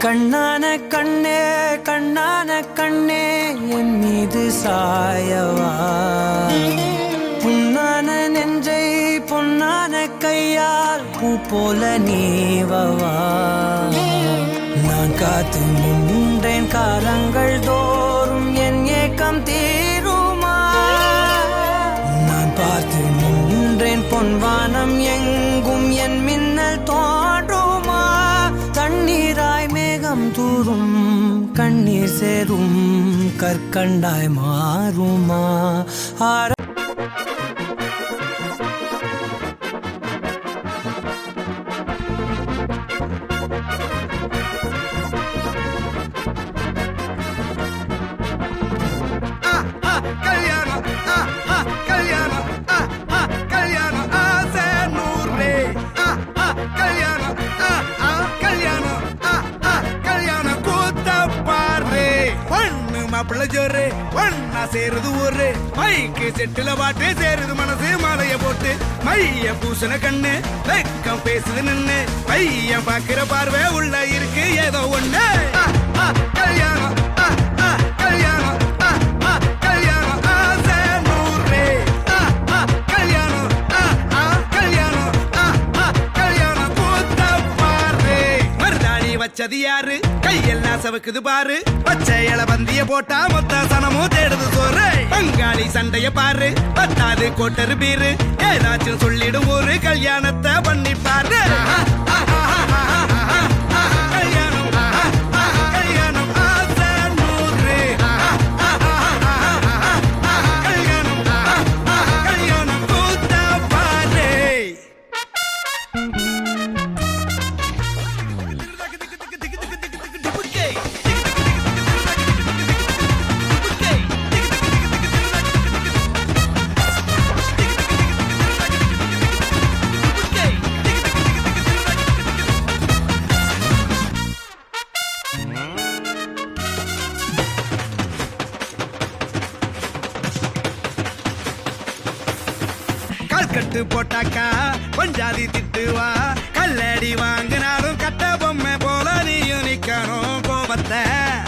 கண்ணான கண்ணே கண்ணான கண்ணே என் மீது சாயவா புண்ணான நெஞ்சை பொன்னான கையால் பூ போல நீவவா நான் காத்து நின்றேன் காலங்கள் தோறும் என் ஏக்கம் தீருமா நான் பார்த்து நின்றேன் பொன்வானம் எங்கும் என் மின்னல் தோன்றுமா தண்ணீராய் மேகம் தூரும் கண்ணீர் சேரும் கற்கண்டாய் மாறுமா ஜோரு ஒன்னா சேருது ஒரு மைக்கு செட்டுல பாட்டு சேருது மனசு மாலைய போட்டு மைய பூசண கண்ணு வெக்கம் பேசுது நின்னு பையன் பாக்குற பார்வை உள்ள இருக்கு ஏதோ ஒண்ணு கல்யாணம் கல்யாணம் கல்யாணம் ஆசை நூறு கல்யாணம் கல்யாணம் கல்யாணம் கூத்த பாரு மருதாணி வச்சது யாரு கையெல்லாம் சவுக்குது பாரு பச்சை இல பந்திய போட்டா மொத்த சனமும் தேடுது சோறு பங்காளி சண்டைய பாரு பத்தாது கோட்டரு பீரு ஏதாச்சும் சொல்லிடும் ஒரு கல்யாணத்தை பண்ணி பாரு கல்யாணம் கல்யாணம் ஆசை நூறு கல்யாணம் கல்யாணம் கூத்த பாரு கட்டு போட்டாக்கா பஞ்சாதி திட்டுவா கல்லடி வாங்கினாலும் கட்ட பொம்மை போல நீயும் நிக்கணும் கோபத்தை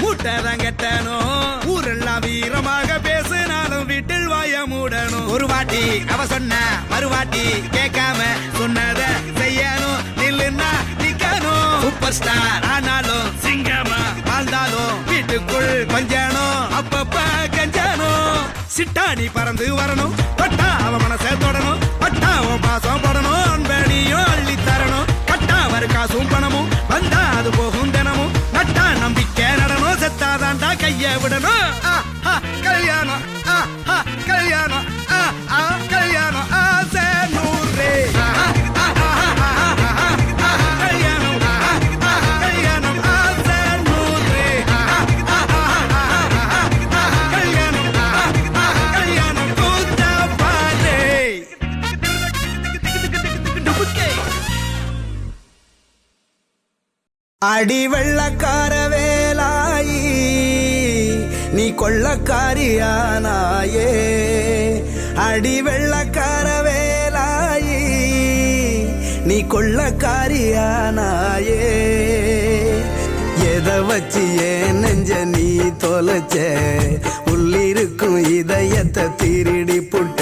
கூட்டதான் கெட்டணும் ஊரெல்லாம் வீரமாக பேசினாலும் வீட்டில் வாய மூடணும் ஒரு வாட்டி அவ சொன்ன மறுவாட்டி கேட்காம சொன்னத செய்யணும் நில்லுன்னா நிக்கணும் சூப்பர் ஸ்டார் ஆனாலும் சிங்கமா வாழ்ந்தாலும் வீட்டுக்குள் கொஞ்சணும் அப்பப்ப கஞ்சணும் சிட்டாணி பறந்து வரணும் பட்டா அவ மனசை தொடணும் பட்டா அவன் பாசம் படணும் அன்பனியும் அள்ளி தரணும் கட்டா வரு காசும் பணமும் வந்தா அது போகும் தினமும் நட்டா நம்பிக்கை நடணும் செத்தாதாண்டா கைய விடணும் கல்யாணம் கல்யாணம் கல்யாணம் ஆசை நூறு அடி வெள்ளக்கார வேலாயி நீ கொள்ளக்காரியானாயே அடி வெள்ளக்கார வேலாயி நீ கொள்ளக்காரியானாயே எதை வச்சு ஏன் நெஞ்ச நீ தொலைச்ச உள்ளிருக்கும் இதயத்தை திருடி புட்ட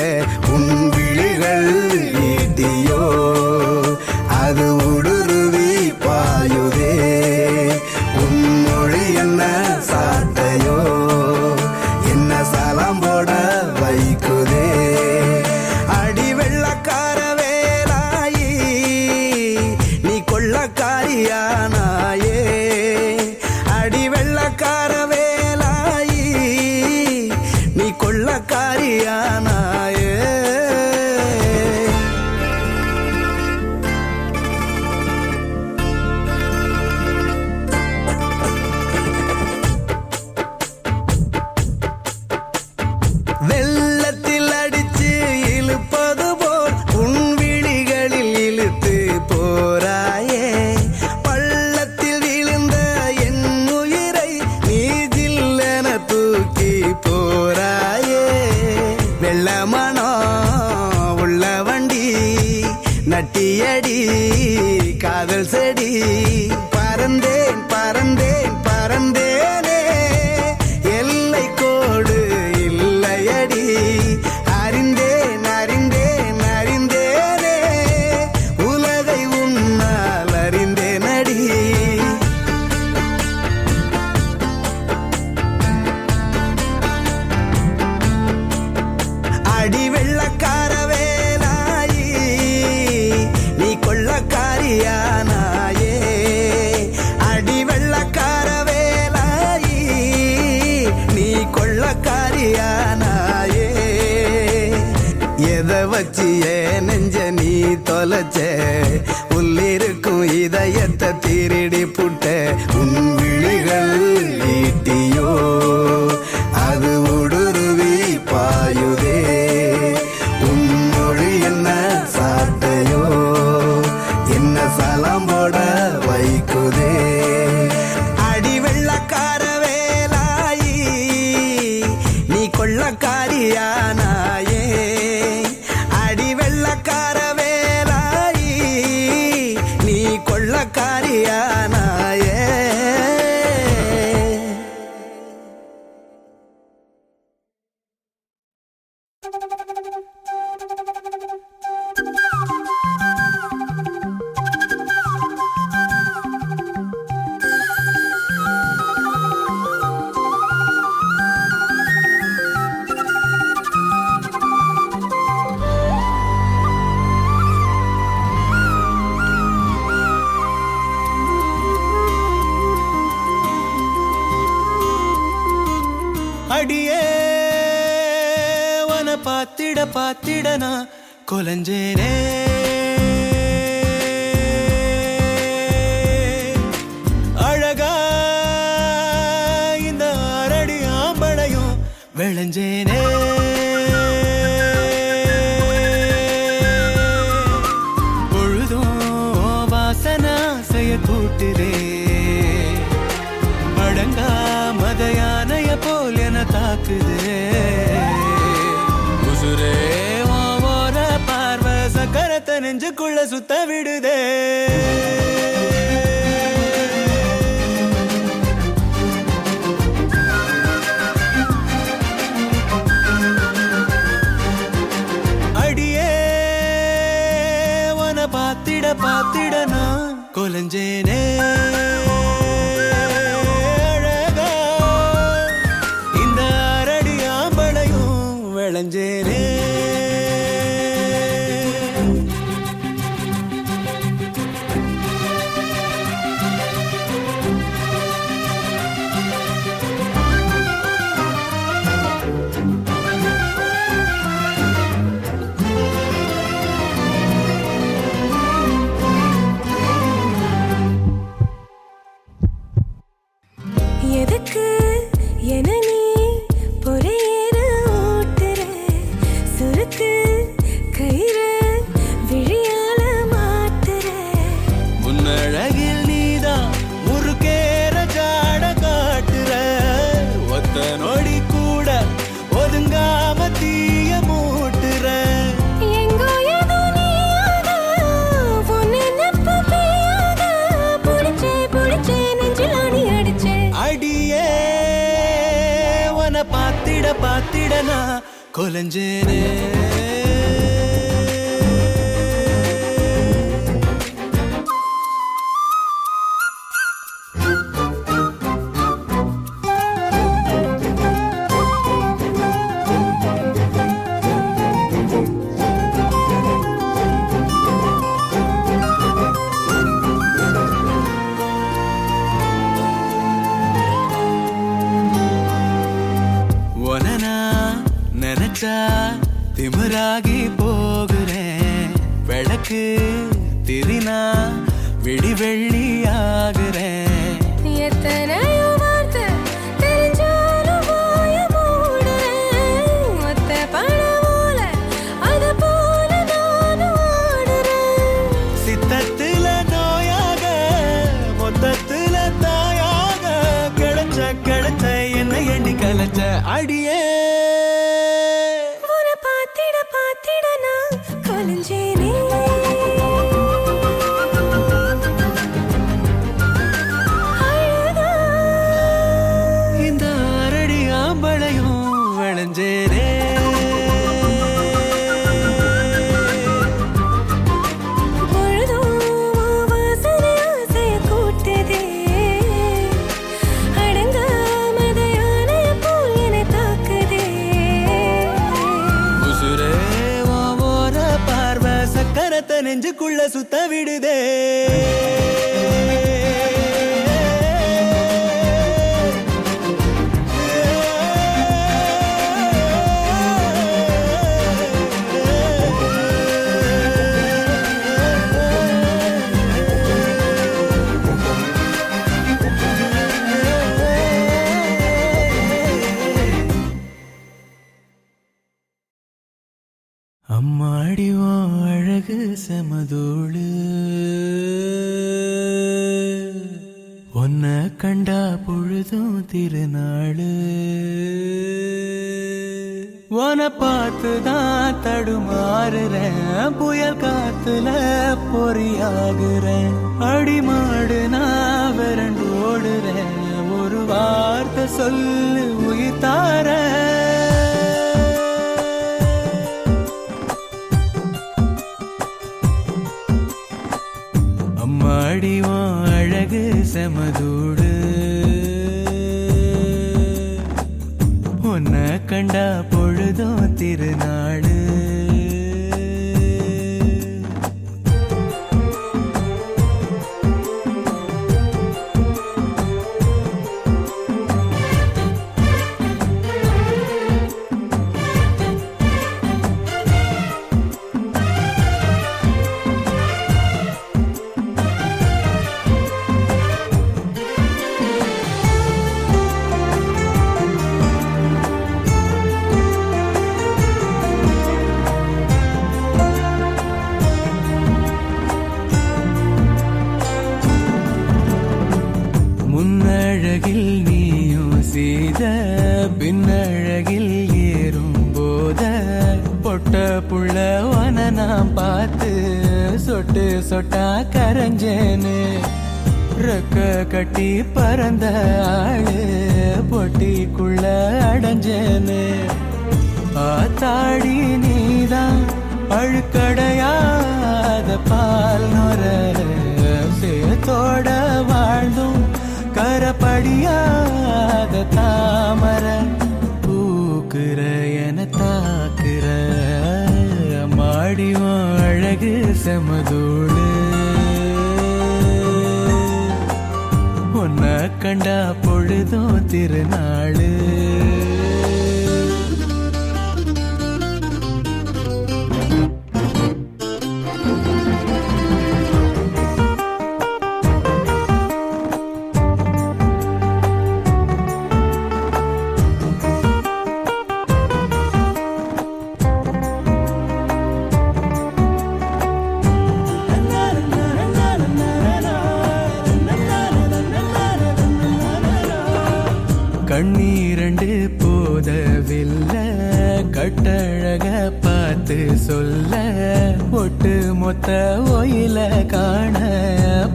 உன் விழிகள் ஈட்டியோ அது உடுருவி பாயுதே உன் மொழி என்ன சாட்டையோ என்ன சலாம் போட வைக்குதே அடி வெள்ளக்கார வேலாயி நீ கொள்ளக்காரியானாயே அடி வெள்ளக்கார வேலாயி நீ கொள்ளக்காரியானாயே வெள்ளத்தில் அடிச்சு இழுப்பது போல் உன் விழிகளில் இழுத்து போராயே பள்ளத்தில் விழுந்த என் உயிரை நீ ஜில்லென தூக்கி போராயே வெள்ளமனோ உள்ள வண்டி நட்டியடி காதல் செடி பறந்தேன் பறந்தேன் அறிந்தேன் அறிந்தேன் அறிந்தேனே உலகை உன்னால் அறிந்தேன் அடி. அடி வெள்ளக்கார வேலாயி நீ கொள்ளக்காரியானாயே. அடி வெள்ளக்கார வேலாயி நீ கொள்ளக்காரியானாயே. எதை வச்சு ஏன் நெஞ்ச நீ தொலைச்ச உள்ளிருக்கும் இதயத்தை திருடி புட்ட. உன் விழிகள் ஈட்டியோ அது ஊடுருவி பாயுதே. உன் மொழி என்ன சாட்டையோ என்ன சலம் போட வைக்குதே. அடி வெள்ளக்கார வேலாயி நீ கொள்ளக்காரியானாயே. அடி வெள்ளக்கார வேலாயி நீ கொள்ளக்காரியானாயே. அடியே வன பாத்திட பாத்திட நான் கொலஞ்சேனே. அழகா இந்த அரடி ஆம்பளையும் விளைஞ்சேனே. பொழுதும் வாசனா செய்ய கூட்டுதே. அடங்கா மத யானைய போல் என தாக்குதே. உசுரே ஓர பார்வை சக்கரத்தை நெஞ்சுக்குள்ள சுத்த விடுதே. அடியே வன பாத்திட பாத்திட நான் கொலஞ்சேனே. விளைஞ்சேனே. எதுக்கு என நீ பொறையேற ஓட்டுற சுருக்கு கயிறு விழியால மாட்டுற. முன்னழகில் நீதான் முறுக்கேற ஜாட காட்டுற. ஒத்த நொடி கூட ஒதுங்காம தீய மூட்டுற. எங்கோ ஏதோ நீயாத உன்னை நம்ப பெய்யாத புடிச்சே புடிச்சே நெஞ்சில் ஆணி அடிச்சே. அடியே வன பாத்திட பாத்திட நான் கொலஞ்சேனே. நினைச்சா திமிராகி போகிறேன். விளக்கு திரினா விடி வெள்ளி ஆகுறேன். எத்தனையோ வார்த்தை தெரிஞ்சாலும் வாய மூடுறேன். ஒத்த பணமோல அது போல நானும் ஆடுறேன். சித்தத்துல நோயாக மொத்தத்துல தாயாக கிடைச்ச கிடைச்ச என்ன எண்ணி கலைச்ச. அடியே உன்னை பாத்திட பாத்திட நான் கொலஞ்சேனே. இந்த அரடி ஆம்பளையும் விளைஞ்சேனே. கரத்த நெஞ்சுக்குள்ள சுத்த விடுதே அம்மாடிவோ அழகு செமதோடு ஒன்ன கண்டா பொழுதும் திருநாளு உன பார்த்துதான் தடுமாறுறேன் புயல் காத்துல பொறியாகுறேன் அடிமாடு நான் விரண்டு ஓடுறேன் ஒரு வார்த்தை சொல்லு உயிர் தாரேன் அம்மாடிவோ அழகு செமதூடு உன்ன கண்டா பொழுதும் திருநாடு முன்னழகில் நீயும் செய்த பின்னழகில் ஏறும் போத பொட்ட புள்ளவன நான் பார்த்து சொட்டு சொட்டா கரைஞ்சேன்னு ரெக்க கட்டி பறந்த ஆளு பொட்டிக்குள்ள அடைஞ்சேன்னு ஆத்தாடி நீதான் அழுக்கடையாத பால் நொர சேத்தோட வாழ்ந்தும் கரப்படியாத தாமர பூக்குற என தாக்குற மாடிவோ அழகு செமதோடு உன்ன கண்டா பொழுதும் திருநாளு கண்ணீரண்டு போதவில்லை கட்டழக பார்த்து சொல்ல ஒட்டு மொத்த ஒயில காண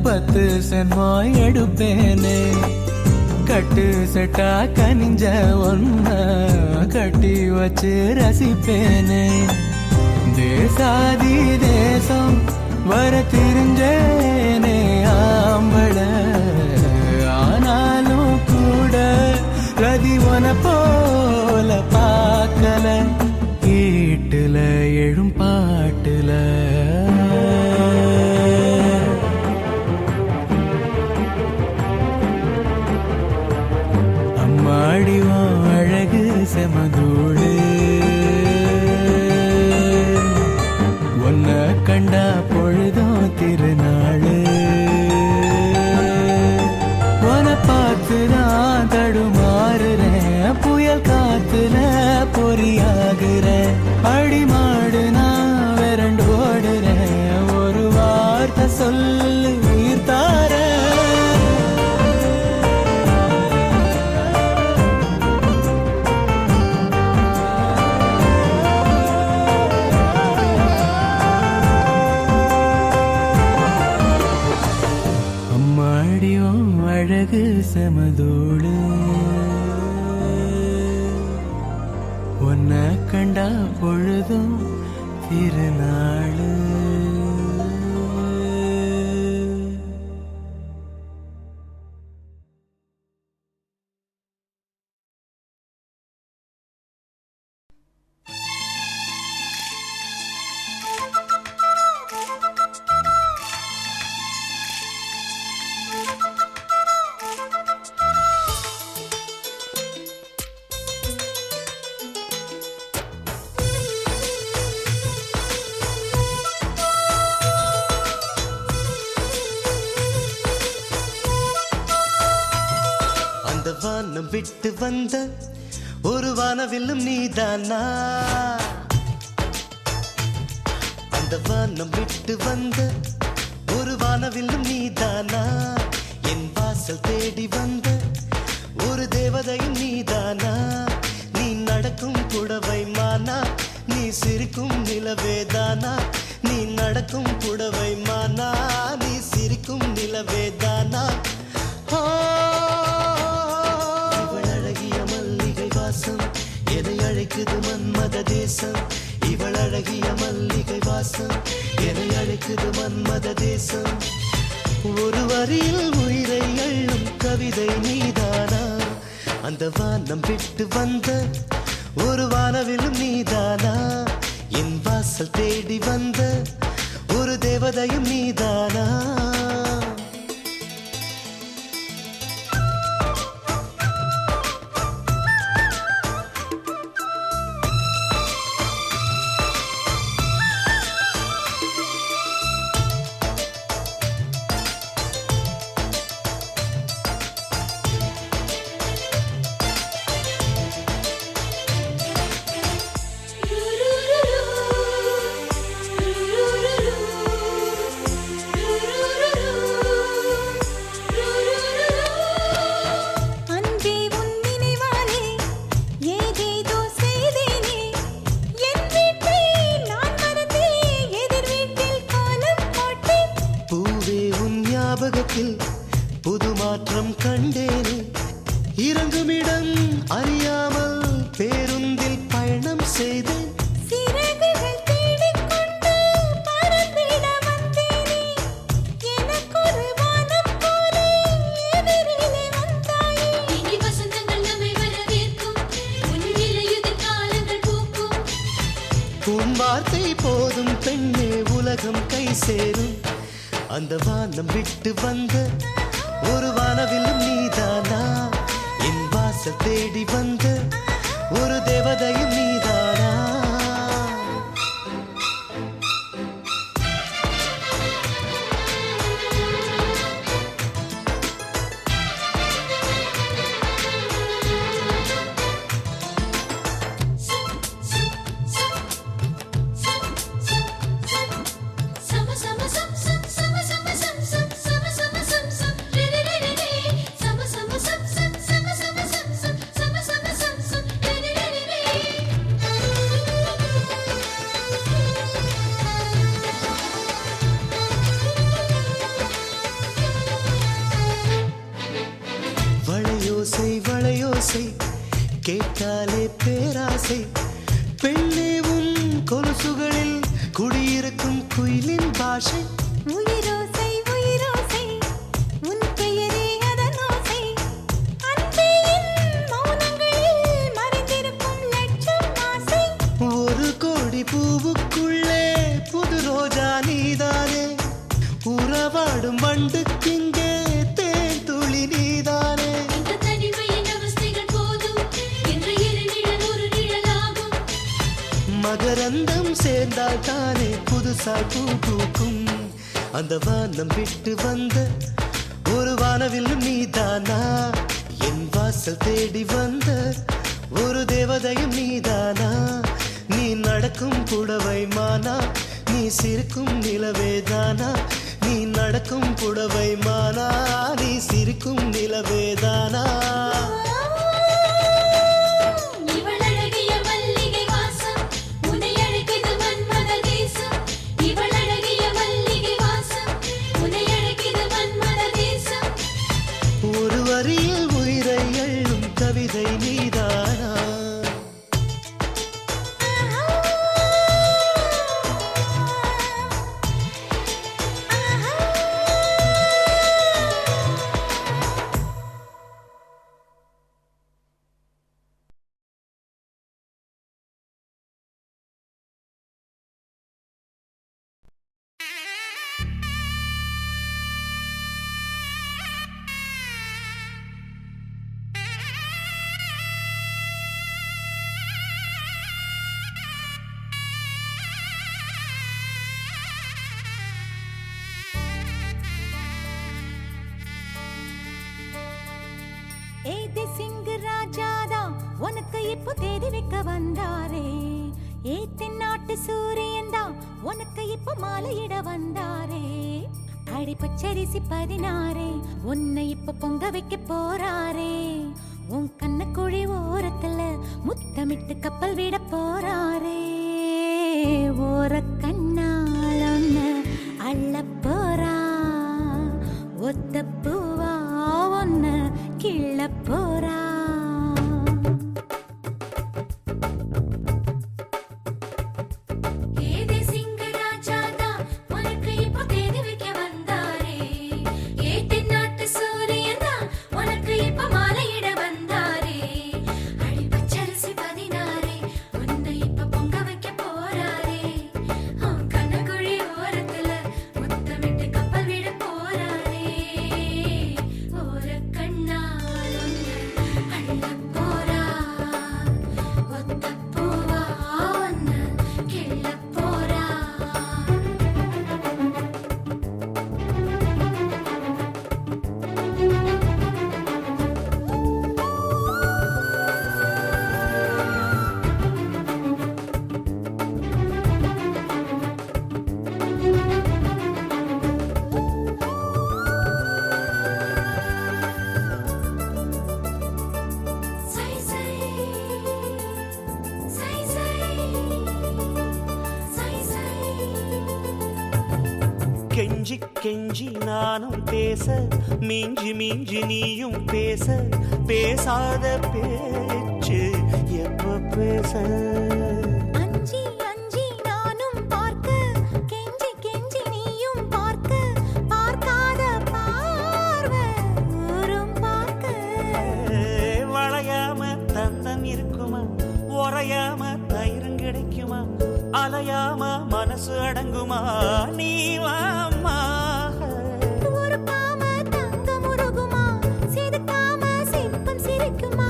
10 சென்மோ எடுப்பேனே கட்டு செட்டா கனிஞ்ச ஒன்ன கட்டி வச்சு ரசிப்பேனே தேசாதி தேசம் வர தெரிஞ்சேனே ஆம்பள ஆனாலும் கூட ரதி உன போல பார்க்கல வீட்டுல எழும் பாட்டுல அம்மாடிவோ அழகு செமதூடு உன்ன கண்டா பொழுதும் திருநாளு உன பார்த்துதான் தடுமாறுறேன் புயல் காத்துல பொறியாகுறேன் அடிமாடு நான் விரண்டு ஓடுறேன் ஒரு வார்த்தை சொல்லு உயிர் தாரேன் அம்மாடியோ அழகு செமதோடு உன்ன கண்டா பொழுதும் திருநாளு விட்டு வந்த ஒரு வானவில்லும் நீதானா அந்த வானம் விட்டு வந்த ஒரு வானவில்லும் நீதானா என் வாசல் தேடி வந்த ஒரு தேவதையும் நீதானா நீ நடக்கும் புடவை மானா நீ சிரிக்கும் நிலவேதானா நீ நடக்கும் புடவை மானா நீ சிரிக்கும் நிலவேதானா இவள் அழகிய மல்லிகை வாசம் எதை அழைக்குது மன்மத தேசம் இவள் அழகிய மல்லிகை வாசம் எதை அழைக்குது மன்மத தேசம் ஒரு வரியில் உயிரை அள்ளும் கவிதை நீதானா அந்த வானம் விட்டு வந்த ஒரு வானவிலும் நீதானா என் வாசல் தேடி வந்த ஒரு தேவதையும் நீதானா புது மாற்றம் கண்டேனே இறங்குமிடம் அறியாமல் பேருந்தில் பயணம் செய்தேன் உன் வார்த்தை போதும் பெண்ணே உலகம் கை சேரும் அந்த வானம் விட்டு வந்த ஒரு வானவில்லும் நீதானா என் வாசல் தேடி வந்த ஒரு தேவதையும் நீதானா வளையோசை கேட்டாலே பேராசை பெண்ணே உன் கொலுசுகளில் குடியிருக்கும் குயிலின் பாஷை உயிரோசை உயிரோசை உன் பெயரே அதன் ஓசை அன்பே என் மௌனங்களில் மறைந்திருக்கும் லட்சம் ஆசை ஒரு கோடி பூவுக்குள்ளே புது ரோஜா நீதானே உறவாடும் வண்டுக்கிங்கே தேன் துளி நீதானே மகரந்தம் சேர்ந்தால் தானே புதுசாய் பூ பூக்கும் அந்த வானம் விட்டு வந்த ஒரு வானவில்லும் நீதானா என் வாசல் தேடி வந்த ஒரு தேவதையும் நீதானா நீ நடக்கும் புடவை மானா நீ சிரிக்கும் நிலவேதானா நீ நடக்கும் புடவை மானா நீ சிரிக்கும் நிலவேதானா ஒரு வரியில் உயிரை அள்ளும் கவிதை நீதானா இப்போ தேதி வைக்க வந்தாரே ஏ தென்னாட்டு சூரியன் தான் உனக்கு இப்போ மாலையிட வந்தாரே அடி பச்சரிசி 16 உன்னை இப்ப பொங்க வைக்க போறாரே உன் கண்ணக்குழி ஓரத்துல முத்தமிட்டு கப்பல் விட போறாரே ஓர கண்ணால் ஒன்னு அள்ள போறா ஒத்த பூவா ஒன்னு கிள்ள போறா கெஞ்சி கெஞ்சி நானும் பேச மிஞ்சி மிஞ்சி நீயும் பேச பேசாத பேச்சு எப்ப பேச அஞ்சி அஞ்சி நானும் பார்க்க கெஞ்சி கெஞ்சி நீயும் பார்க்க பார்க்காத பார்வை ஊரும் பார்க்க வளையாம தந்தம் இருக்குமா உறையாம தயிரும் கிடைக்குமா அலையாம மனசு அடங்குமா நீ வாமா ஒரு காம தங்க முருகுமா சிதுக்காம சிற்பம் சிரிக்குமா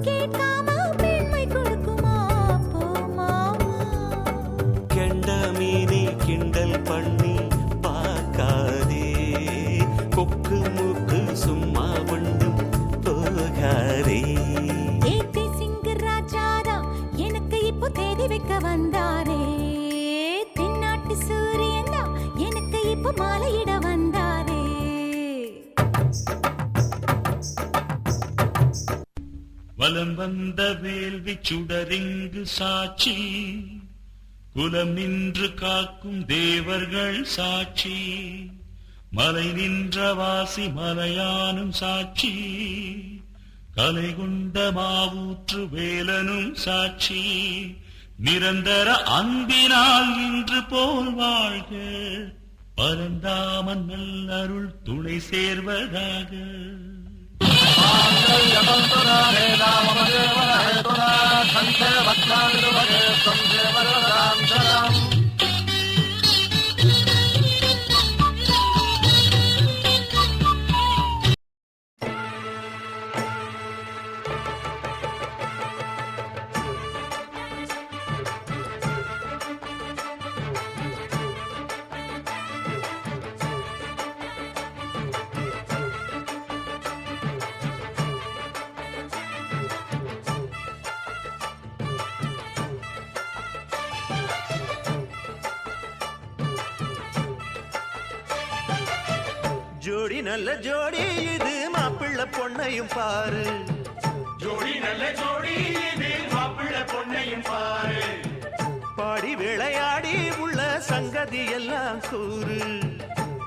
கேட்காம பெண்மை கொடுக்குமா போமா கெண்ட மீனே கிண்டல் பண்ணி பார்க்காதே கொக்கு மூக்கு சும்மா ஒன்றும் போகாதே ஏத்தி சிங்க ராஜாதா எனக்கு இப்போ தேதி வைக்க வந்தாரே தென்னாட்டு சூரியன் தான் எனக்கு இப்போ மாலையிட வந்தாரே வலம் வந்த வேள்வி சுடரிங்கு சாட்சி குலம் நின்று காக்கும் தேவர்கள் சாட்சி மலை நின்ற வாசி மலையானும் சாட்சி கலை கொண்ட மாவூற்று வேலனும் சாட்சி நிரந்தர அன்பினால் இன்று போல் வாழ்க பரந்தாமன் நல்லருள் துணை சேர்வதாக ஜோடி நல்ல ஜோடி இது மாப்பிள்ளை பொண்ணையும் பாரு ஜோடி நல்ல ஜோடி இது மாப்பிள்ளை பொண்ணையும் பாரு பாடி விளையாடி உள்ள சங்கதி எல்லாம் கூறு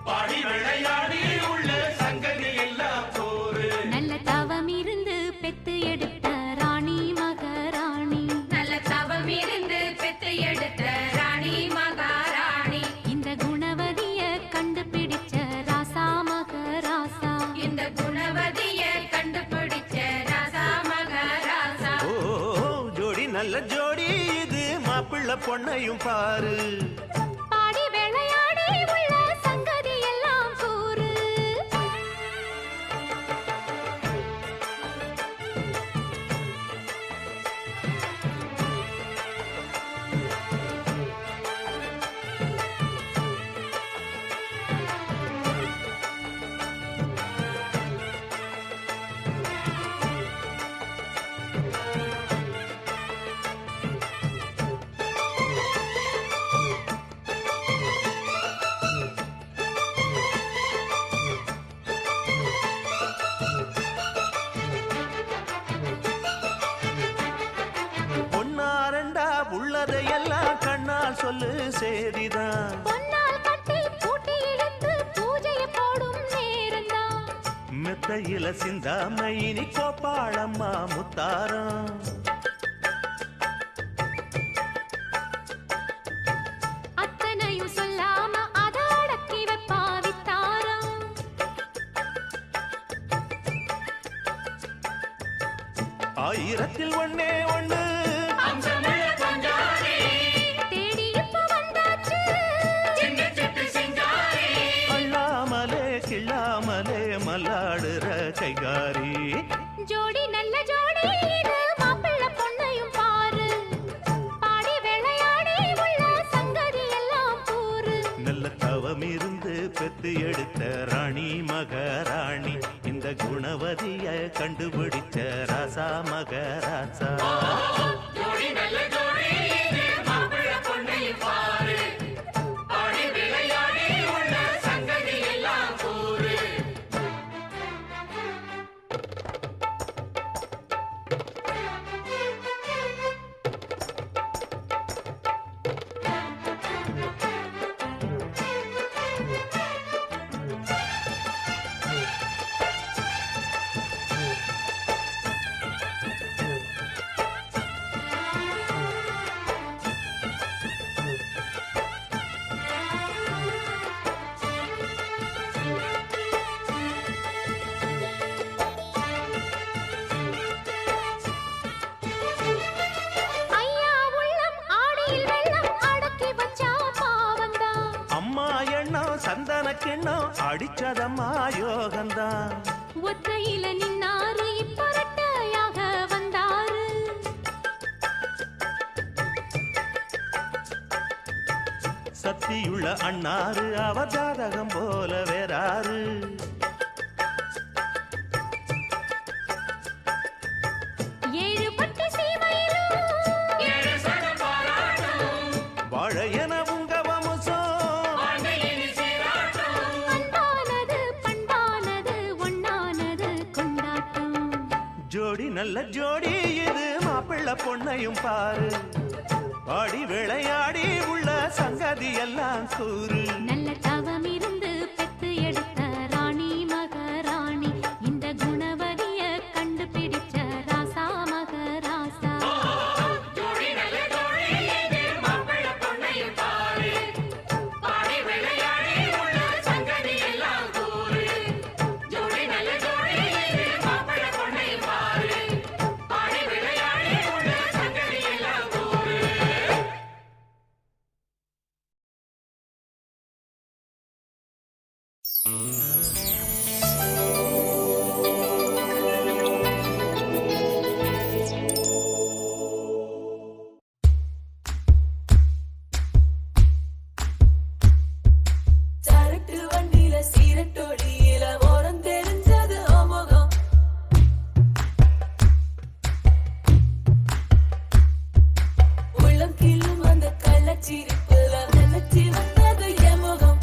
பாடி விளையாடி உள்ள சங்கதி எல்லாம் கூறு நல்ல தவம் இருந்து பெத்து எடுத்த ராணி மகாராணி நல்ல தவம் இருந்து பெத்து எடுத்த ராணி மகாராணி இந்த குணவதிய கண்டுபிடிச்ச ராசா மகராசா இந்த குணவதிய கண்டுபிடிச்ச ராசா மகாராசா ஓ ஜோடி நல்ல ஜோடி இது மாப்பிள்ளை பொண்ணையும் பாரு பாடி விளையாடி உள்ள சங்கதி எல்லாம் கூறு சொல்லு சேதிதான். பொன்னால் கட்டி பூட்டி இழுத்து பூஜையை போடும் நேரம்தான். மெத்தையில சிந்தாம இனி கோப்பாளம்மா முத்தாரம். அத்தனையும் சொல்லாம அத அடக்கி வைப்பா வித்தாரம். ஆயிரத்தில் ஒண்ணே ஒண்ணு அம்சமுள்ள பஞ்சாரி தேடி இப்ப வந்தாச்சு. சின்ன சிட்டு சிங்காரி அள்ளாமலே கிள்ளாமலே மல்லாடுற கைகாரி. ஜோடி நல்ல ஜோடி இது மாப்பிள்ளை பொண்ணையும் பாரு. பாடி விளையாடி உள்ள சங்கதி எல்லாம் கூறு. நல்ல தவம் இருந்து பெத்து எடுத்த ராணி மகாராணி. இந்த குணவதிய கண்டுபிடிச்ச ராசா மகராசா. ஜோடி நல்ல ஜோடி இது மாப்பிள்ளை பொண்ணையும் பாரு பாடி விளையாடி உள்ள சங்கதி எல்லாம் கூறு. ஐயா உள்ளம் ஆடியில் வெள்ளம் அடக்கி வச்சா பாவந்தான். அம்மா எண்ணம் சந்தன கிண்ணம் அடிச்சதம்மா யோகந்தான். ஒத்தையில நின்னாரு இப்ப ரெட்டையாக வந்தாரு. சக்தியுள்ள அண்ணாரு அவ ஜாதகம் போல வேறாரு. ஏழு பட்டு சீமையிலும் ஏழு சனம் பாராட்டும் வாழையன உங்க வம்சம். ஆண்டையினி சீராட்டும் அன்பானது பண்பானது ஒண்ணானது கொண்டாட்டம். ஜோடி நல்ல ஜோடி இது மாப்பிள்ளை பொண்ணையும் பாரு. பாடி விளையாடி உள்ள சங்கதி எல்லாம் கூறு. நல்ல தவம் இருந்து பெத்து எடுத்த ராணி மகாராணி. இந்த குணவதிய கண்டுபிடிச்ச ராசா மகராசா. ஜோடி நல்ல ஜோடி இது மாப்பிள்ளை பொண்ணையும் பாரு பாடி விளையாடி உள்ள சங்கதி எல்லாம் கூறு. ஜோடி நல்ல ஜோடி இது மாப்பிள்ளை பொண்ணையும் பாரு பாடி விளையாடி உள்ள சங்கதி எல்லாம் கூறு. சரட்டு வண்டியில சீரட்டொடியில ஓரம் தெரிஞ்சது அமோகம். உள்ளம் கிள்ளும் அந்த கள்ளச்சிரிப்புல நினைச்சி வந்தது எமுகம்.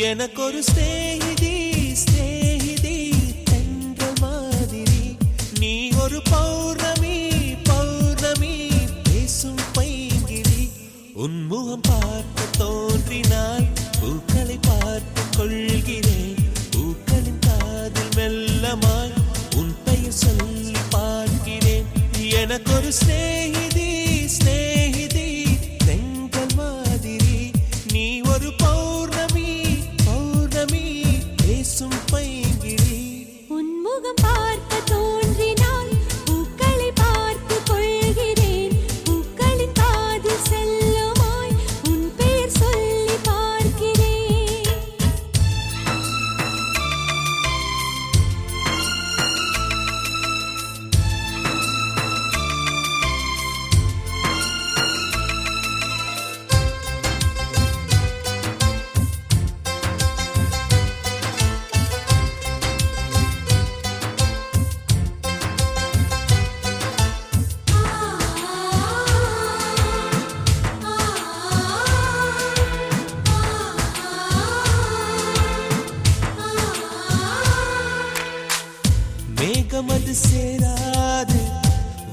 எனக்கொரு ஸ்நேகிதி ஸ்நேகிதி தென்றல் மாதிரி நீ ஒரு பௌர்ணமி பௌர்ணமி பேசும் பைங்கிழி உன்முகம் பார்க்க தோன்றினாய் பூக்களை பார்த்து கொள்கிறேன் பூக்களின் காதில் மெல்லமாய் உன் பெயர் சொல்லி பார்க்கிறேன் எனக்கொரு ஸ்நேகிதி ஸ்நேகிதி தென்றல் மாதிரி நீ ஒரு பௌர்ணமி பௌர்ணமி பேசும் பைங்கிழி உன்முகம் பார்க்க தோன்றினால் பூக்களை பார்த்து கொள்கிறேன் பூக்களின் காதில் செல்லுமாய் உன் பெயர் சொல்லி பார்க்கிறேன் மேகமது சேராது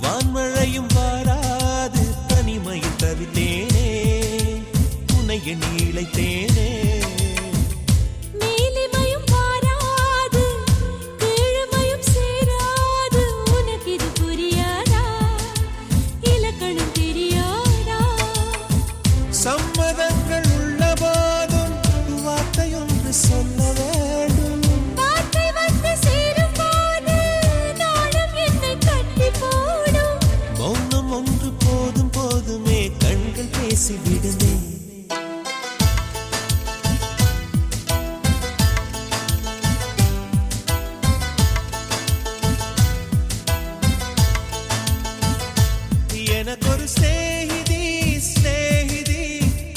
வான்மழையும் வாராது தனிமையில் தவித்தேனே துணைய நீளைத்தேனே மேலிமையும் வாராது கீழ்மையும் சேராது உனக்கு இது புரியாதா இலக்கணம் தெரியாதா சம்மதங்கள் உள்ள போதும் வார்த்தையொன்று சொல்ல வேண்டும் வார்த்தை வந்து சேரும் போது நாளும் என்னை கட்டி போடும் மௌனம் ஒன்று போதும் போதுமே கண்கள் பேசிவிடுமே எனக்கொரு ஸ்நேகிதி ஸ்நேகிதி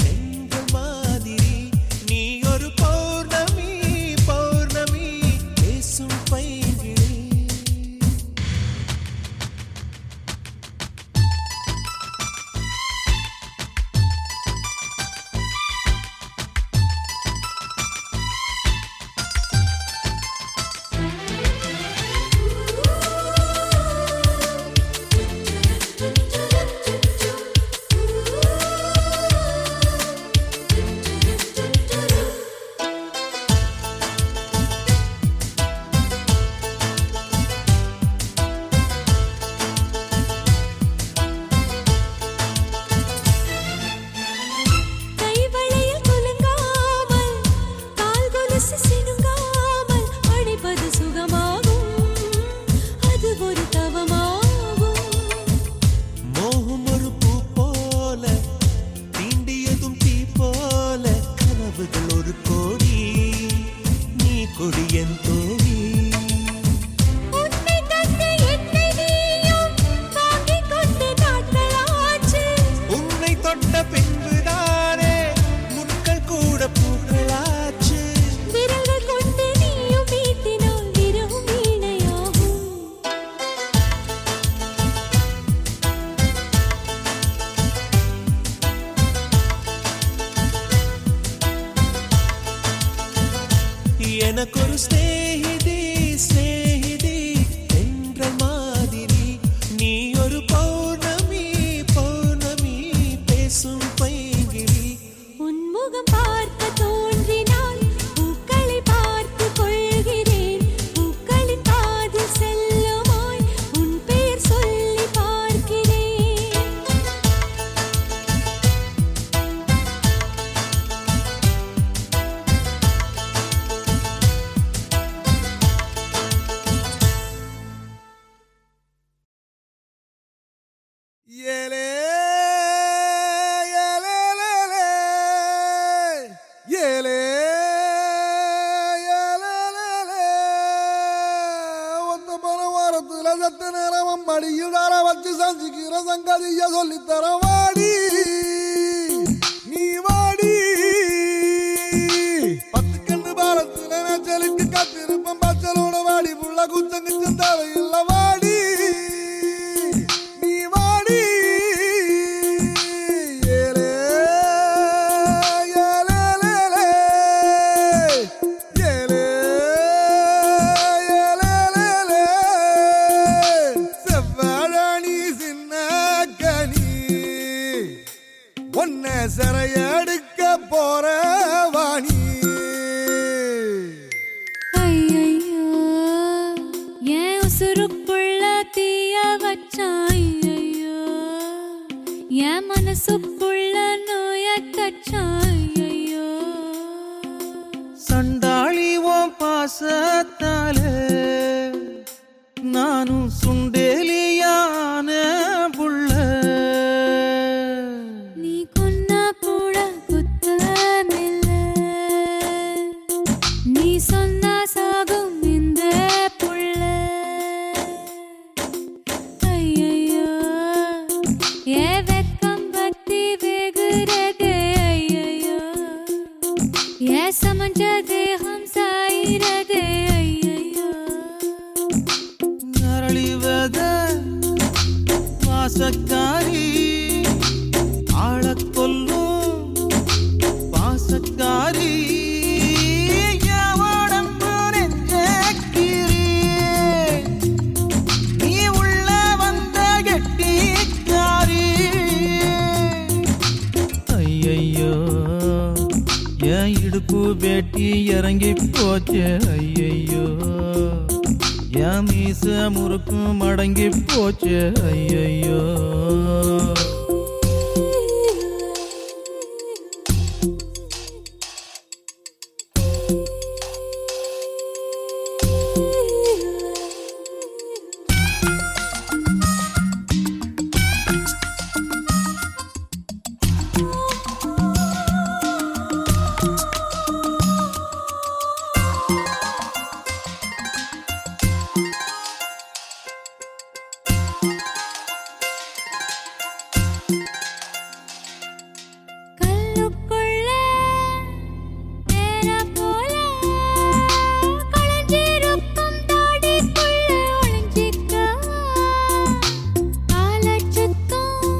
தென்றல் மாதிரி நீ ஒரு பௌர்ணமி பௌர்ணமி பேசும் பைங்கிழி கைவளையில் குலுங்காமல் கால் கொலுசு சினுங்காமல் அணைப்பது சுகமாகும் அது ஒரு தவமாகும் மோகம் ஒரு பூ போல தீண்டியதும் தீ போல கனவுகள் ஒரு கோடி நீ கொடி என் தோழி உன்னை தந்து என்னை நீயும் வாங்கிக் கொண்டு நாட்களாச்சு உன்னை தொட்ட பின்புதானே முட்கள் கூட பூக்களாச்சு விரல்கள் கொண்டு நீயும் மீட்டினால் விரவும் வீணையாகும் எனக்கொரு ஸ்நேகிதி ஸ்நேகிதி தென்றல் மாதிரி நீ ஒரு பௌர்ணமி பௌர்ணமி பேசும் பைங்கிழி உன்முகம் பார்க்க தோன்றினால் பூக்களை பார்த்து கொள்கிறேன் பூக்களின் காதில் செல்லுமாய் உன் பெயர் சொல்லி பார்க்கிறேன் ஏலே ஏலே லேலே. ஏலே ஏலே லேலே. ஒத்த போன வாரத்துல சத்த நேரம் மடியில் தர வச்சு சஞ்சிக்கிற சங்கதிய சொல்லித்தர வாடி நீ வாடி 10 கண்ணு பாலத்துல மேச்சலுக்கு காத்திருப்பம் பச்சலோட வாடி புள்ள குச்சங்கு தேவையில்லை வாடி நீ வாடி ஏலே ஏலே லேலே. மனசுக்குள்ள நோய கச்சாயோ சண்டாளி ஓம் பாசத்தால நானும் சுண்டேலியான புள்ள நீ கொன்னா கூட குத்தமில்ல நீ சொன்னா சாகும் இந்த புள்ள ஐயையோ ஏ வெக்கம் பத்தி வெகுறதே ஐயையோ ஏ சமஞ்ச தேகம் சாயிரதே ஐயையோ நரளிவத வாசக்காரி ஆளக் கொல்லும் பாசக்காரி எவடம்பு நெஞ்சக்கிரி நீ உள்ள வந்த கெட்டிக்காரி ஐயையோ என் இடுப்பு வெட்டி இறங்கி போச்சு ஐயையோ என் மீச முறுக்கு மடங்கி போச்சு ஐயையோ கல்லுக்குள்ள நேர போல களைஞ்சிருக்கும் தாடிக்குள்ள ஒளிஞ்சிக்க காலச்சுத்தம்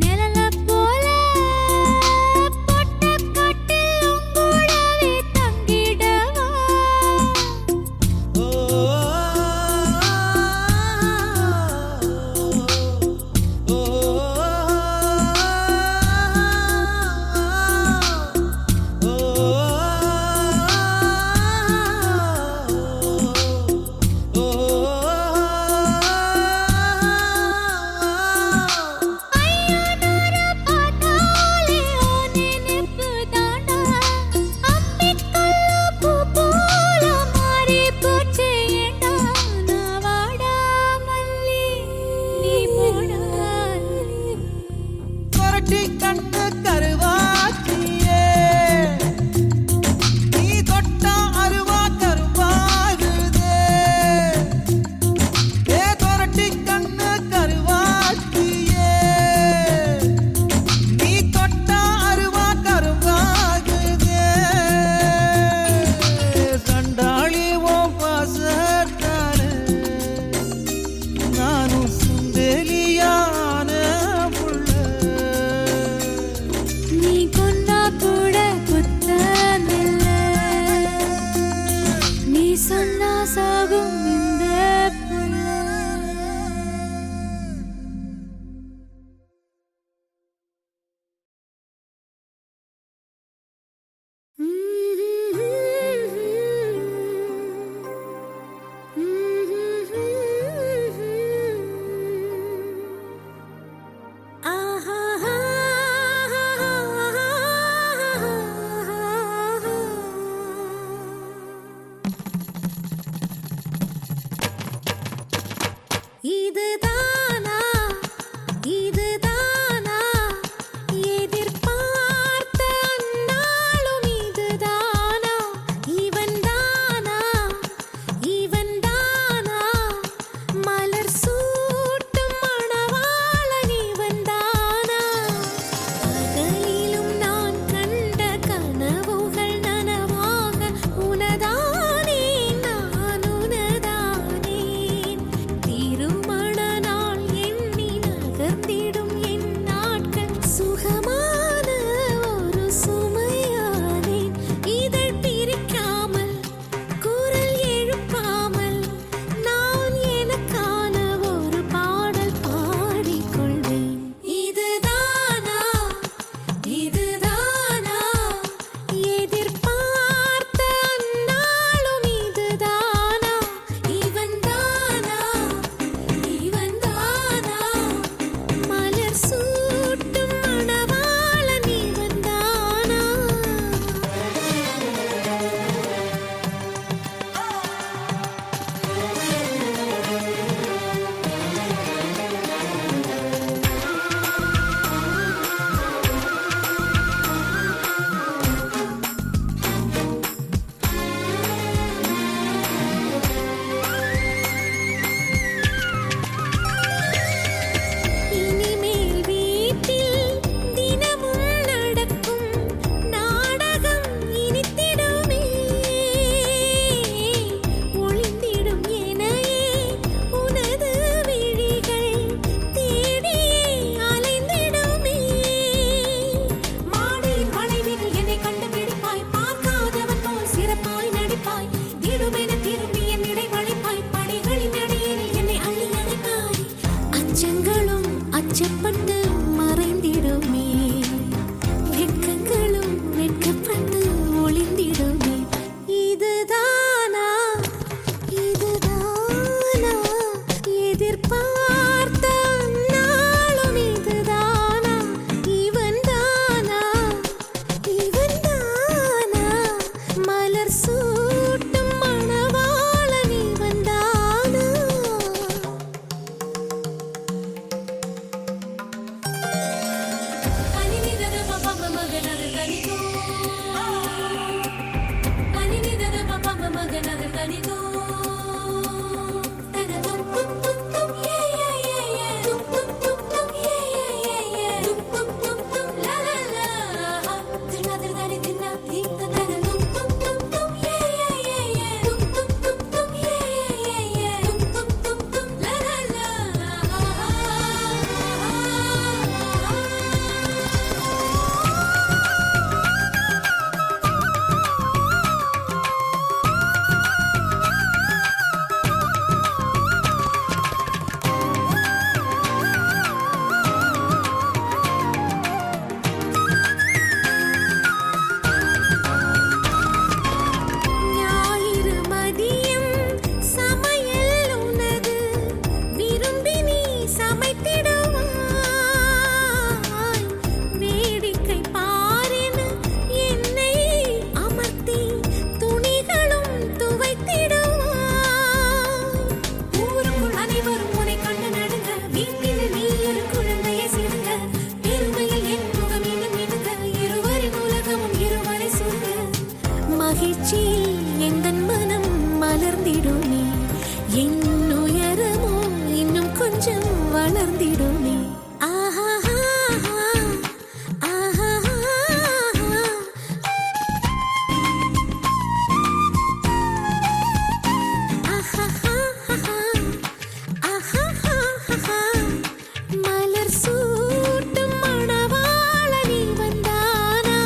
நிழல போல பொட்ட காட்டில் உங்கூடவே தங்கிடவா ஐயானோர பார்த்தாலே ஓ நினைப்பு தாண்டா அம்மிக்கல்லு பூ போல மாறி போச்சு ஏண்டா நான் வாடா மல்லி நீ போடா கொரட்டி கண்ணு கருவாச்சியே நீ தொட்டா அருவா கருவாகுதே ஏ கொரட்டி கண்ணு கருவாச்சியே நீ தொட்டா அருவா கருவாகுதே சண்டாளி ஓம் பாசத்தால நானும் சுண்டேலியான புள்ள நீ கொன்னா கூட குத்தமில்ல நீ சொன்னா சாகும் இந்த புள்ள இதுதானா இதுதானா எதிர்பார்த்த அந்நாளும் இதுதானா இவன்தானா இவன்தானா மலர் சூட்டும் மணவாளன் இவன்தானா பகலிலும் நான் கண்ட கனவுகள் நனவாக உனதானே நான் உனதானே திருமண வளர்ந்திடுமே ஆஹா மலர் சூட்டும் மணவாளனி வந்தானா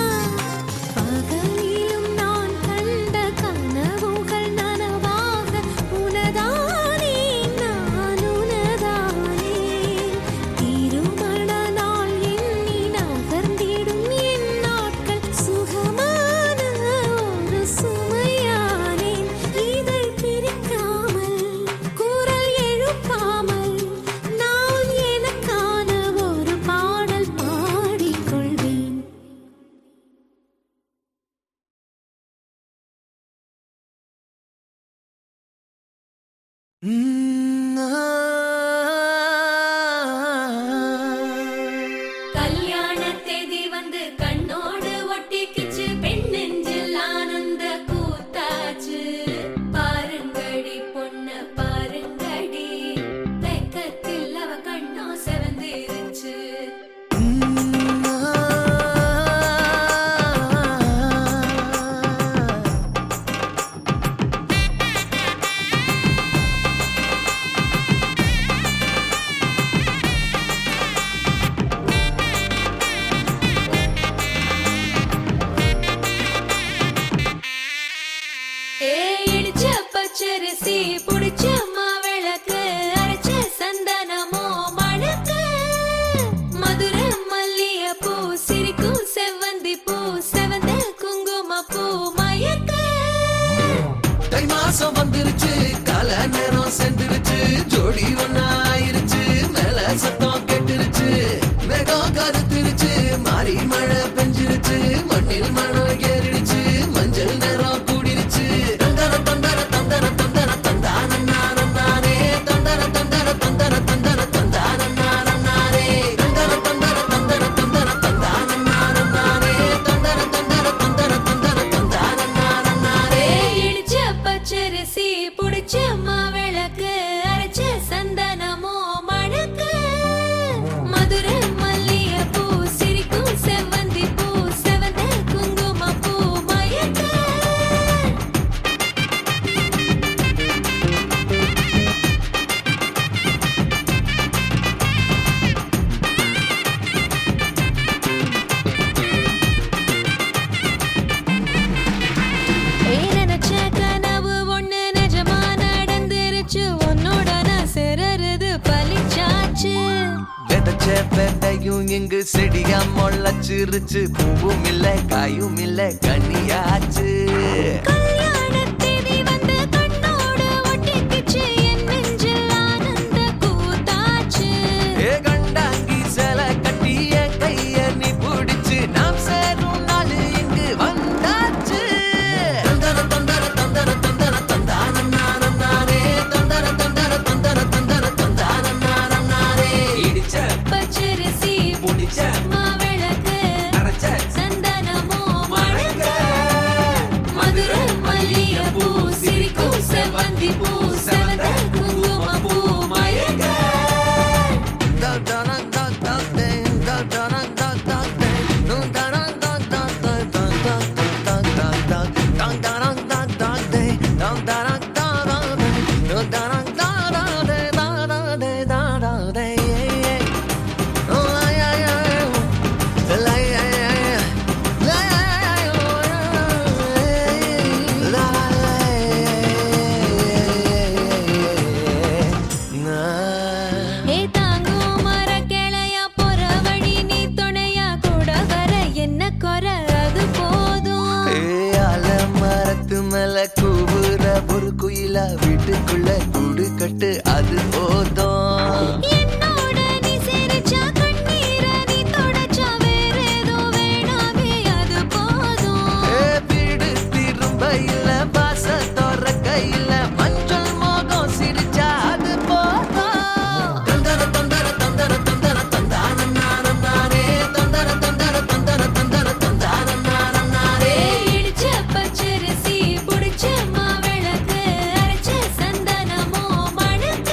பகலிலும் நான் கண்ட கனவுகள் நனவாக உனதானே நான் உனதானே திருமண நாள் எண்ணி நகர்ந்திடும் என் நாட்கள் சுகமான ஒரு சுமையானேன் இதை பிரிக்காமல் குரல் எழுப்பாமல் நான் எனக்கான ஒரு பாடல் பாடிக்கொள்வேன் கல்யாண தேதி வந்து கண்ணோடு ஒட்டிக்கிச்சு பெண் நெஞ்சில் ஆனந்த கூத்தாச்சு பாருங்கடி பொண்ண பாருங்கடி வெக்கத்தில் அவ கண்ணோ செவந்திருச்சு இடிச்ச பச்சரிசி புடிச்ச மாவிளக்கு அரைச்ச சந்தனமோ மணக்கு மதுர மல்லிய பூ சிரிக்கும் செவ்வந்தி பூ செவந்த குங்கும பூ மயக்க தை மாசம் வந்துருச்சு கால நேரம் சென்றுருச்சு ஜோடி ஒன்னாயிருச்சு மேல சத்தம் கெட்டுருச்சு மேகம் கருத்துருச்சு மாறி மழை பெஞ்சிருச்சு மண்ணில் மணம் ஏறிடுச்சு மஞ்சள் நேரம் கூடிருச்சு தந்தர தந்தர தந்தர தந்தர தந்தானே தந்தர தந்தர தந்தர தந்தர தந்தானே தந்தர தந்தர தந்தர தந்தர தந்தானே தந்தர தந்தர தந்தர தந்தர தந்தானே இடிச்ச பச்சரிசி புடிச்ச மாவிளக்கு அரைச்ச சந்தனமோ மணக்கு மதுர மல்லிய பூ சிரிக்கும் செவ்வந்தி பூ செவந்த குங்கும பூ மயக்க நினைச்ச கனவு ஒண்ணு நிஜமா நடந்துருச்சு உன்னோட நான் சிறருது பலிச்சாச்சு விதைச்ச விதையும் இங்கு செடியா முளைச்சிருச்சு பூவும் இல்ல காயும் இல்ல கனியாச்சு கல்யாண தேதி வந்து கண்ணோடு ஒட்டிக்கிச்சு என் நெஞ்சில் ஆனந்த கூத்தாச்சு ஏ கண்டாங்கி சில கட்டிய கைய நீ பிடிச்சு நாம் சேரும் நாள் இங்கு வந்தாச்சு தந்தர தந்தர தந்தர தந்தர தந்தானே தந்தர தந்தர தந்தர தந்தர தந்தானே இடிச்ச பச்சரிசி புடிச்ச மாவிளக்கு அரைச்ச சந்தனமோ மணக்க மதுர மல்லிய பூ சிரிக்கும் செவ்வந்தி பூ செவந்த குங்கும பூ மயக்க ஏ தாங்கும் மர கிளையா போற வழி நீ துணையா கூட வர என்ன குறை அது போதும் மரத்து மேல கூவுற ஒரு குயிலா வீட்டுக்குள்ள கூடு கட்டு அது போதும் என்னோட நீ சிரிச்சா கண்ணீர நீ தொடச்சா வேற ஏதோ வேணாமே அது போதும் வீடு திரும்ப இல்ல பாச தோற கையில மஞ்சள் மோகம் சிரிச்சா அது போதும் தந்தர தந்தர தந்தர தந்தர தந்தானே தந்தர தந்தர தந்தர தந்தர தந்தானே இடிச்ச பச்சரிசி புடிச்ச மாவிளக்கு அரைச்ச சந்தனமோ மணக்க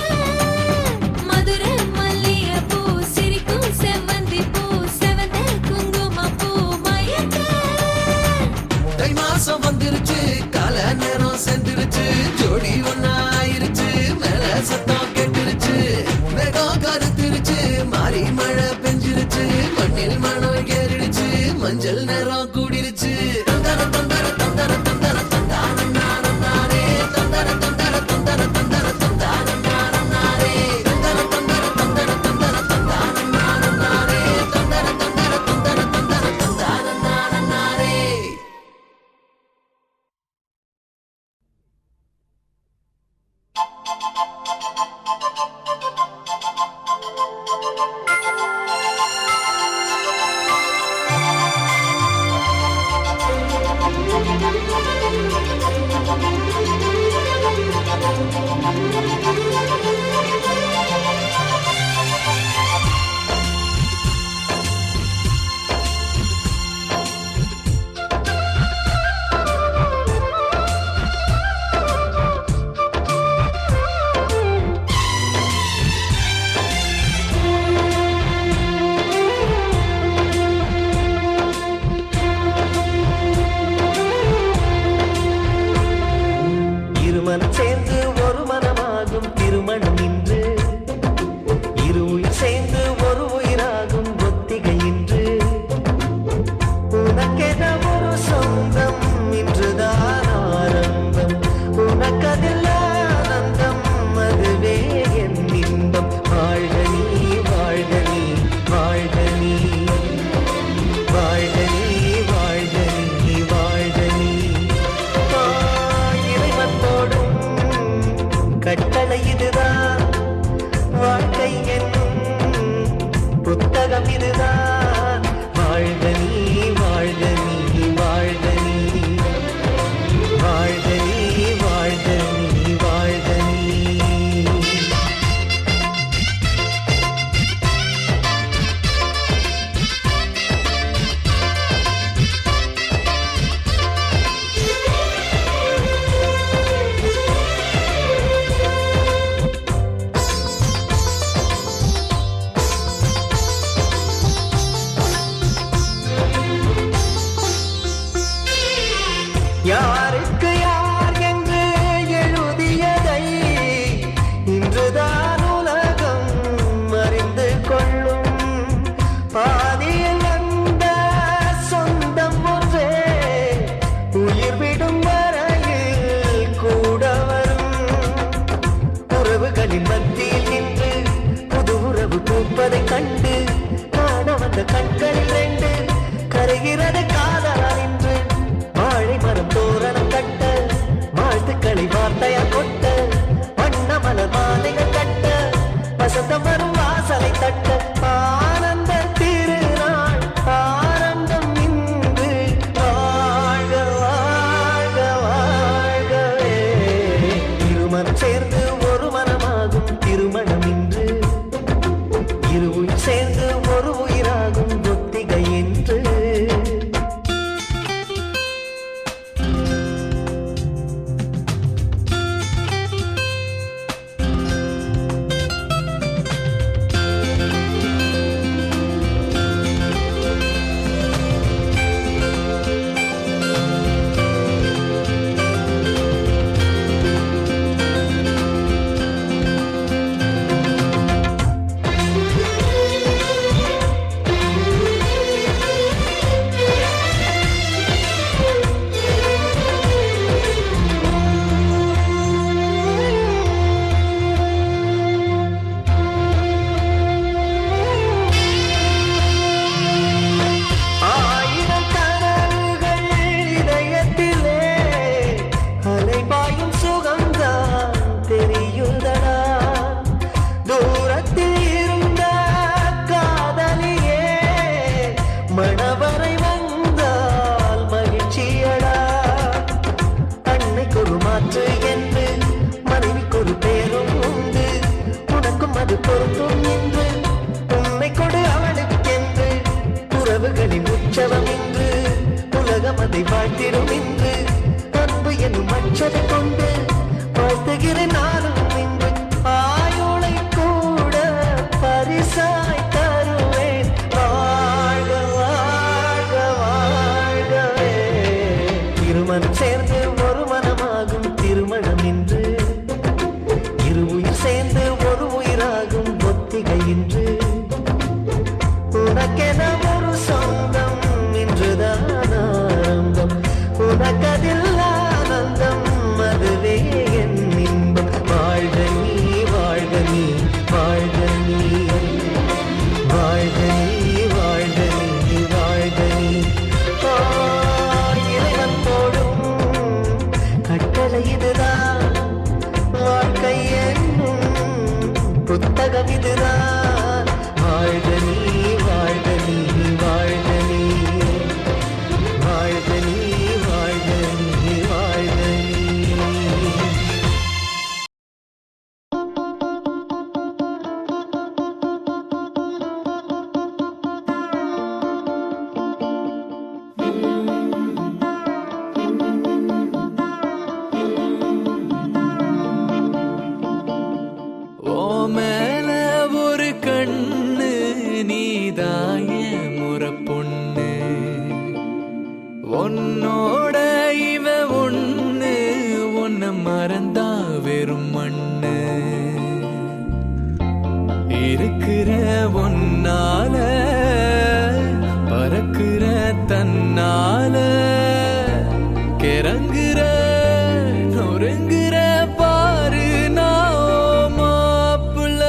உறவுகளின் மத்தியில் நின்று புது உறவு பூப்பதை கண்டு காண வந்த கண்களில் ரெண்டு கரைகிறது காதலா நின்று வாழை மரம் தோரணம் கட்ட வாழ்த்துக்களை வார்த்தையா கொட்ட வண்ண மலர் மாலைகள் கட்ட வசந்தம் வரும் வாசலை தட்ட ஆனந்த திருநாள் ஆனந்தம் இன்று வாழ்க வாழ்க வாழ்கவே இருமனம் சேர்ந்து ஒரு மனமாகும் திருமணம் இன்று இருவுயிர் சேர்ந்து ஒரு உயிராகும் ஒத்திகை என்று ஆயிரம் கனவுகள் இதயத்திலே அலைபாயும் சுகம்தான் தெரியுதடா தூரத்தில் இருந்த காதலியே மணவரை வந்தால் மகிழ்ச்சியடா அன்னைக்கு ஒரு மாற்று என்று மனைவிக்கு ஒரு பேரும் உண்டு உனக்கும் அது பொருந்தும் என்று உன்னை கொடு அவளுக்கென்று உறவுகளின் உற்சவம் இன்று உலகம் அதை வாழ்த்திடும் இன்று அன்பு என்னும் அச்சதை கொண்டு வாழ்த்துகிறேன் நானும் இன்று ஆயுளை கூட பரிசாய் தருவேன் வாழ்க வாழ்க வாழ்கவே திருமணம் சேர்ந்து ஒரு மனமாகும் திருமணம் இன்று இருவுயிர் சேர்ந்து ஒரு உயிராகும் ஒத்திகை இன்று உனக்கென ஒரு சொந்தம் இன்றுதான் ஆரம்பம் உனக்கதில் ஆனந்தம் அதுவே என் இன்பம் வாழ்க நீ வாழ்க நீ வாழ்க நீ வாழ்க நீ வாழ்க நீ வாழ்க நீ ஆ, இறைவன் போடும் கட்டளை இதுதான் வாழ்க்கை என்னும் புத்தகம் இதுதான் வாழ்க நீ வாழ்க நீ வாழ்க நீ வாழ்க நீ வாழ்க நீ வாழ்க நீ ஓ மேல ஒரு கண்ணு நீதாய முறை பொண்ணு உன்னோட இவ ஒண்ணு உன்னை மறந்தா வெறும் மண்ணு இருக்கிற ஒன்னால பறக்கிற தன்னால கிறங்குற நொறுங்குற பாரு நான் மாப்பிள்ள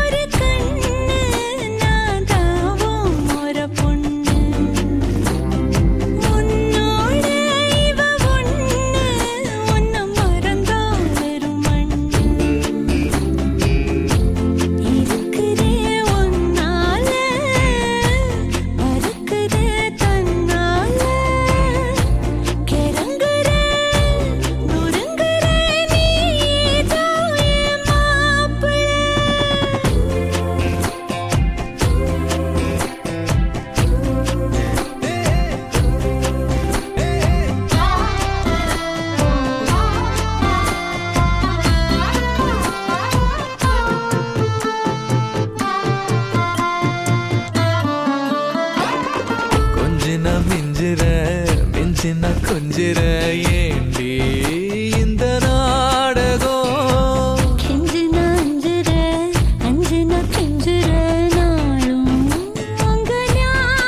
ஒரு கண்ணு நான் தாவும் ஒரு பொண்ணு உன்னோட இவ ஒண்ணு உன்னை மறந்தா வெறும் மண்ணு இருக்கிறே ஒன்னால பறக்குதே தன்னால கிறங்குற நொறுங்குற நீதான் என் மாப்பிள்ளை கொஞ்சினா மிஞ்சிற மிஞ்சினா கொஞ்சிற ஏண்டி இந்த நாடகம் கெஞ்சினா அஞ்சுற அஞ்சுனா கெஞ்சுற நாளும் உங்க ஞாபகம்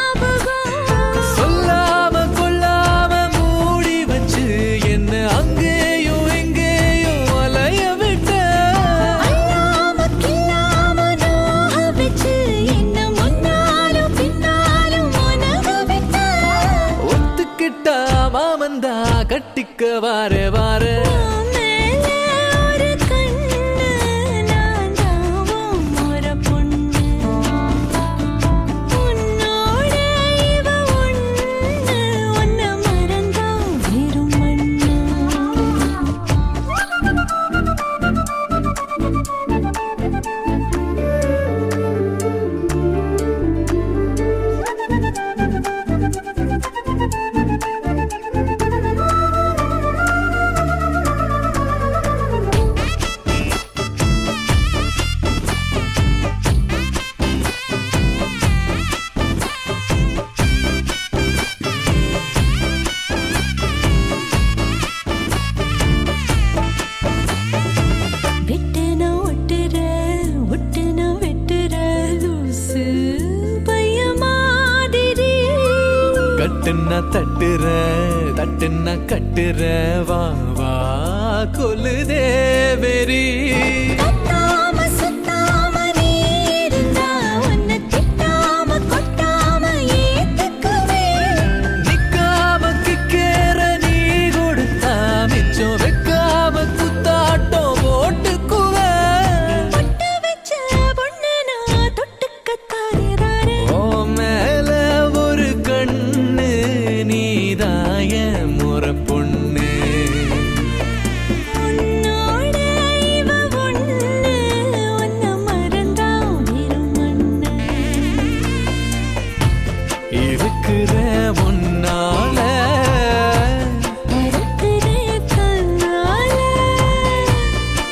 கட்டிக்க வார வார உன் மேல ஒரு கண்ணு நான் தாவும் ஒரு பொண்ணு உன்னோட இவ ஒண்ணு உன்னை மறந்தா வெறும் மண்ணு வெட்டுன ஒட்டுற ஒட்டுன வெட்டுற லூசு பைய மாதிரி கட்டுன்னா தட்டுற தட்டுன்னா கட்டுற வா வா கொல்லுதே வெறி கத்தாம சுத்தாம நீ இருந்தா உன்னை திட்டாம கொட்டாம ஏத்துக்குவேன் நிக்காம கிக்கேற நீ கொடுத்தா மிச்சம் வைக்காம குத்தாட்டம் போட்டுக்குவ பொட்டு வச்ச பொண்ணு நான் தொட்டுக்கத்தாரே ஓ மேல ஒரு கண்ணு நீதாய முறை பொண்ணு உன்னோட இவ ஒண்ணு உன்னை மறந்தா வெறும் மண்ணு இருக்கிற முன்னால மறக்கிறே கண்ணால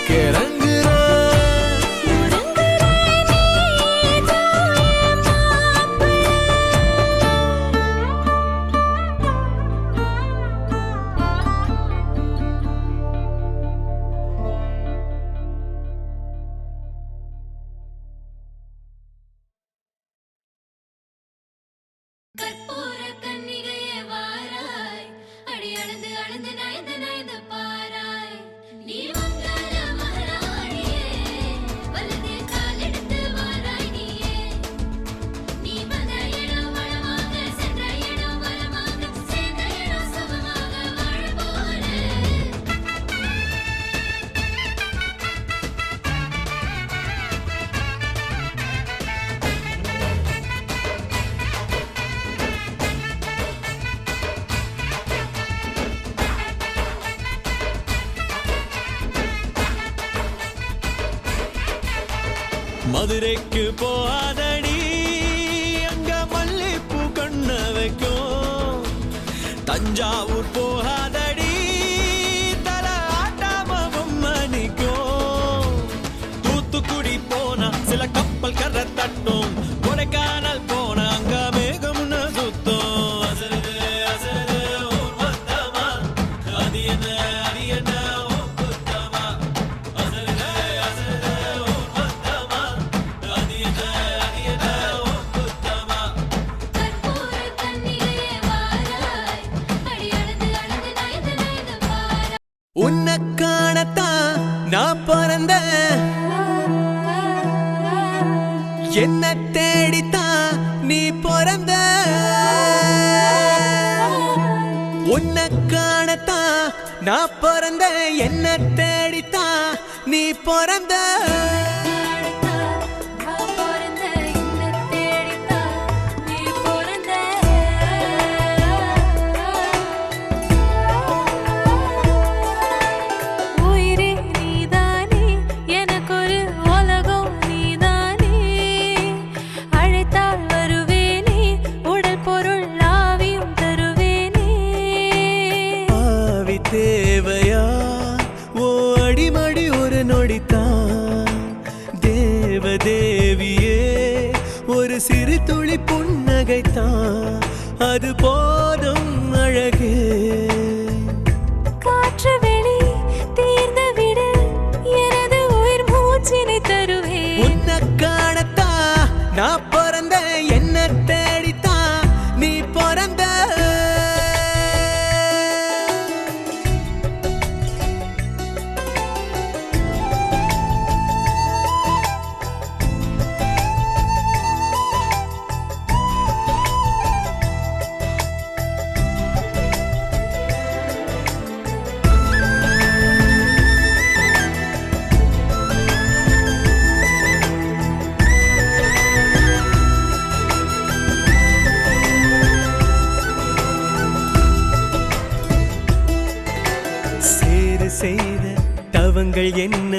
கிறங்குற உறங்குறே நீதான் என் கற்பூர கன்னிகையே வாராய் அடி அளந்து அளந்து நயந்து நயந்து பாராய் நீ மங்கள மகாராணியே வலது கால் எடுத்து வாராய் நீயே நீ வந்த இடம் வளமாக சென்ற இடம் வளமாக சேர்ந்த இடம் சுகமாக வாழ போறேன் மதுரைக்கு போகாதடி அங்க மல்லிப்பூ கண்ண வைக்கும் தஞ்சாவூர் போகாதடி தல ஆட்டாம பொம்மணிக்கும் தூத்துக்குடி போனா சில கப்பல் கரை தட்டும் கொடைக்கானல் போனா அங்க மேகம்னு சுத்தம் அசருது அசருது ஊர் மொத்தமா அது என்ன ஓ குத்தமா அசருது அசருது ஊர் மொத்தமா அது என்ன ஓ குத்தமா கற்பூர கன்னிகையே வாராய் அடி அளந்து அளந்து நயந்து நயந்து பாராய் உன்னை காணத்தான் நான் பிறந்தேன் என்ன தேடித்தான் நீ பிறந்த உன்னை காணத்தான் நான் பிறந்தேன் என்ன தேடித்தான் நீ பிறந்த நான் பிறந்த என்ன தேடித்தான் நீ பிறந்த உயிரே நீதானே எனக்கொரு உலகம் நீதானே அழைத்தால் வருவேனே உடல் பொருள் ஆவியும் தருவேனே ஆவி தேவையா ஓ அடிமடி ஒரு நொடித்தான் தேவதேவியே ஒரு சிறு துளி புன்னகைத்தான் அது போதும் அழகே காற்று வெளி தீர்ந்து விடு எனது உயிர் மூச்சினை தருவேன் உன்னை காணத்தான் நான் பிறந்த என்ன தேடித்தான் நீ பிறந்த செய்த தவங்கள் என்ன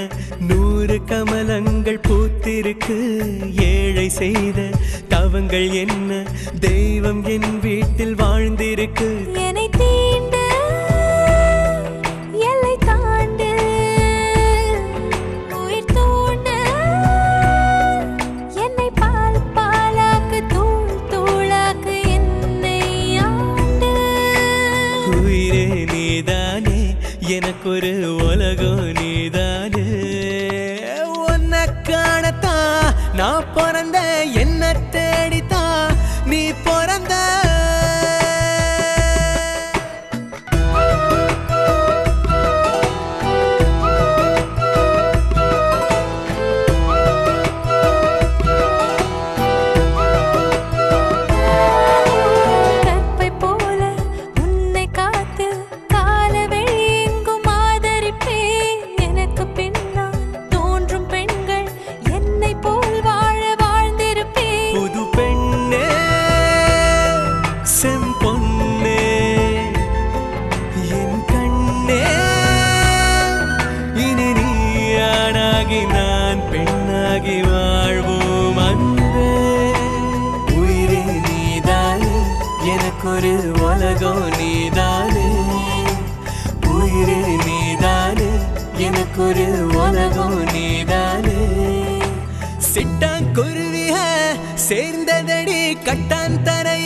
100 கமலங்கள் பூத்திருக்கு ஏழை செய்த தவங்கள் என்ன தெய்வம் என் வீட்டில் வாழ்ந்திருக்கு என்னை தீண்ட எல்லை தாண்டு உயிர் தூண்ட என்னை பால் பாலாக்கு தூள் தூளாக்கு என்னை ஆண்டு உயிரே நீதானே எனக்கொரு உலகம் நீதானே உன்னை காணத்தான் நான் பிறந்த என்ன தேடித்தான் நீ பிறந்த கற்பை போல உன்னை காத்து காலவெளி எங்கும் ஆதரிப்பேன் எனக்கு பின்னால் தோன்றும் பெண்கள் என்னை போல் வாழ வாழ்ந்திருப்பேன் புது பெண்ணே செம்பொன்னே என் கண்ணே இனி நீ ஆணாகி நான் பெண்ணாகி வாழ்வோம் அன்பே உயிரே நீதானே எனக்கொரு உலகம் நீதானே உயிரே நீதானே எனக்கொரு உலகம் நீதானே சிட்டாங்குருவிய சேர்ந்ததடி கட்டான் தரை